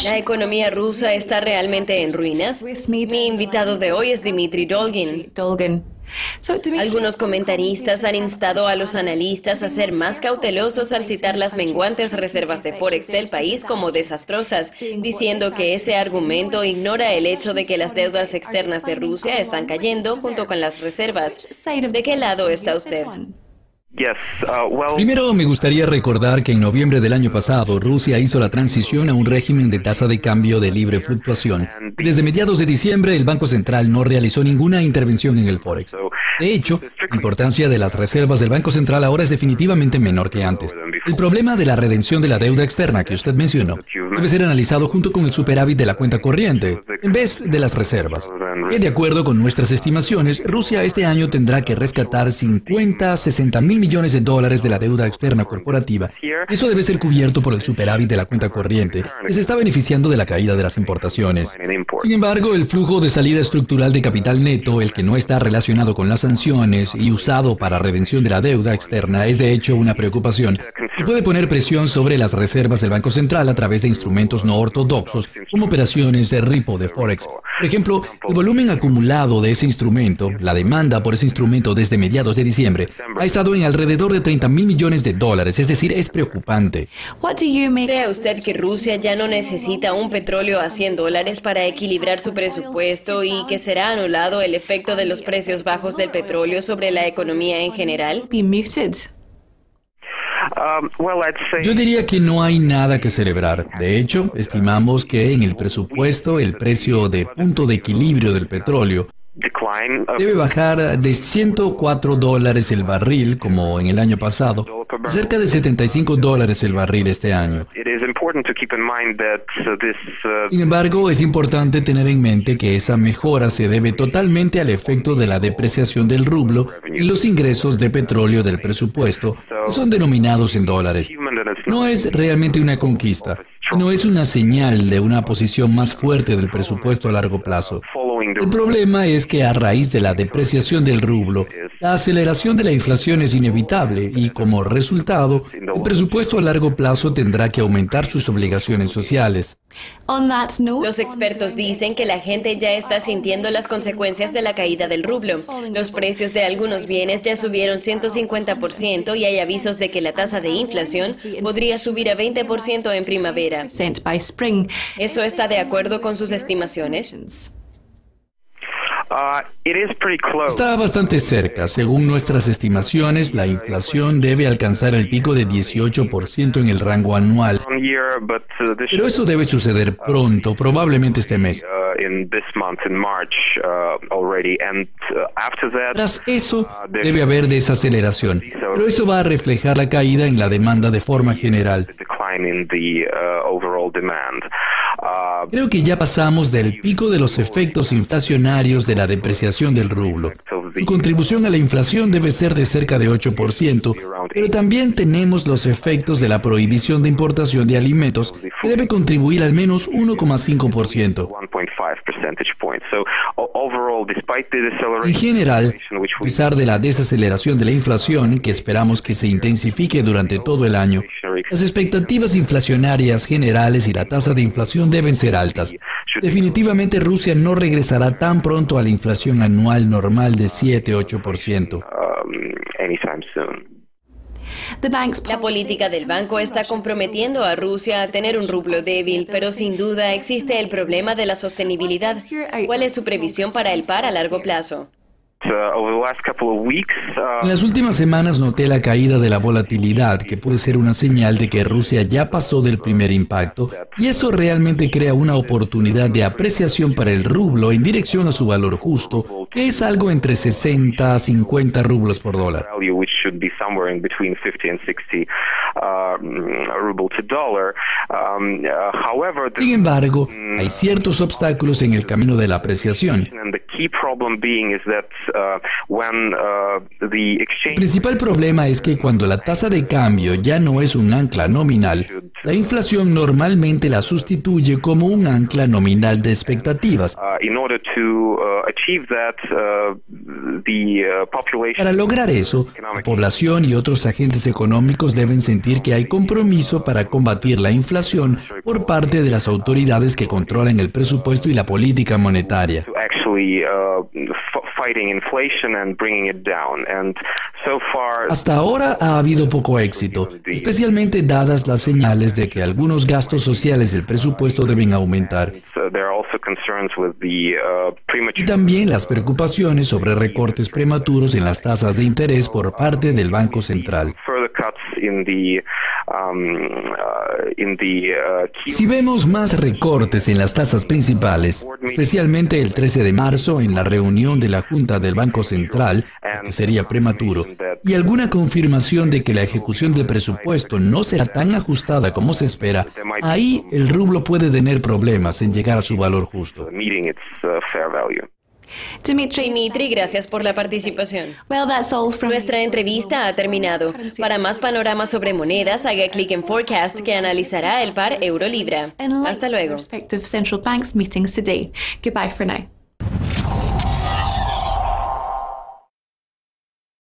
¿La economía rusa está realmente en ruinas? Mi invitado de hoy es Dmitry Dolgin. Algunos comentaristas han instado a los analistas a ser más cautelosos al citar las menguantes reservas de Forex del país como desastrosas, diciendo que ese argumento ignora el hecho de que las deudas externas de Rusia están cayendo junto con las reservas. ¿De qué lado está usted? Primero, me gustaría recordar que en noviembre del año pasado, Rusia hizo la transición a un régimen de tasa de cambio de libre fluctuación. Desde mediados de diciembre, el Banco Central no realizó ninguna intervención en el Forex. De hecho, la importancia de las reservas del Banco Central ahora es definitivamente menor que antes. El problema de la redención de la deuda externa que usted mencionó debe ser analizado junto con el superávit de la cuenta corriente, en vez de las reservas. Y de acuerdo con nuestras estimaciones, Rusia este año tendrá que rescatar 50-60 mil millones de dólares de la deuda externa corporativa. Eso debe ser cubierto por el superávit de la cuenta corriente, que se está beneficiando de la caída de las importaciones. Sin embargo, el flujo de salida estructural de capital neto, el que no está relacionado con las sanciones y usado para redención de la deuda externa, es de hecho una preocupación y puede poner presión sobre las reservas del Banco Central a través de instrumentos no ortodoxos, como operaciones de repo de Forex. Por ejemplo, el volumen acumulado de ese instrumento, la demanda por ese instrumento desde mediados de diciembre, ha estado en alrededor de 30 mil millones de dólares, es decir, es preocupante. ¿Cree usted que Rusia ya no necesita un petróleo a $100 para equilibrar su presupuesto y que será anulado el efecto de los precios bajos del petróleo sobre la economía en general? Yo diría que no hay nada que celebrar. De hecho, estimamos que en el presupuesto el precio de punto de equilibrio del petróleo debe bajar de $104 el barril, como en el año pasado, a cerca de $75 el barril este año. Sin embargo, es importante tener en mente que esa mejora se debe totalmente al efecto de la depreciación del rublo y los ingresos de petróleo del presupuesto, que son denominados en dólares. No es realmente una conquista, sino es una señal de una posición más fuerte del presupuesto a largo plazo. El problema es que a raíz de la depreciación del rublo, la aceleración de la inflación es inevitable y, como resultado, el presupuesto a largo plazo tendrá que aumentar sus obligaciones sociales. Los expertos dicen que la gente ya está sintiendo las consecuencias de la caída del rublo. Los precios de algunos bienes ya subieron 150% y hay avisos de que la tasa de inflación podría subir a 20% en primavera. ¿Eso está de acuerdo con sus estimaciones? Está bastante cerca. Según nuestras estimaciones, la inflación debe alcanzar el pico de 18% en el rango anual. Pero eso debe suceder pronto, probablemente este mes. Tras eso, debe haber desaceleración, pero eso va a reflejar la caída en la demanda de forma general. Creo que ya pasamos del pico de los efectos inflacionarios de la depreciación del rublo. Su contribución a la inflación debe ser de cerca de 8%, pero también tenemos los efectos de la prohibición de importación de alimentos, que debe contribuir al menos 1,5%. En general, a pesar de la desaceleración de la inflación, que esperamos que se intensifique durante todo el año, las expectativas inflacionarias generales y la tasa de inflación deben ser altas. Definitivamente Rusia no regresará tan pronto a la inflación anual normal de 7-8%. La política del banco está comprometiendo a Rusia a tener un rublo débil, pero sin duda existe el problema de la sostenibilidad. ¿Cuál es su previsión para el par a largo plazo? En las últimas semanas noté la caída de la volatilidad, que puede ser una señal de que Rusia ya pasó del primer impacto, y eso realmente crea una oportunidad de apreciación para el rublo en dirección a su valor justo, que es algo entre 60 a 50 rublos por dólar. Sin embargo, hay ciertos obstáculos en el camino de la apreciación. El principal problema es que cuando la tasa de cambio ya no es un ancla nominal, la inflación normalmente la sustituye como un ancla nominal de expectativas. Para lograr eso, la población y otros agentes económicos deben sentir que hay compromiso para combatir la inflación por parte de las autoridades que controlan el presupuesto y la política monetaria. Hasta ahora ha habido poco éxito, especialmente dadas las señales de que algunos gastos sociales del presupuesto deben aumentar. Y también las preocupaciones sobre recortes prematuros en las tasas de interés por parte del Banco Central. Si vemos más recortes en las tasas principales, especialmente el 13 de marzo en la reunión de la Junta del Banco Central, que sería prematuro, y alguna confirmación de que la ejecución del presupuesto no será tan ajustada como se espera, ahí el rublo puede tener problemas en llegar a su valor justo. Dimitri, gracias por la participación. Nuestra entrevista ha terminado. Para más panoramas sobre monedas, haga clic en Forecast, que analizará el par euro-libra. Hasta luego.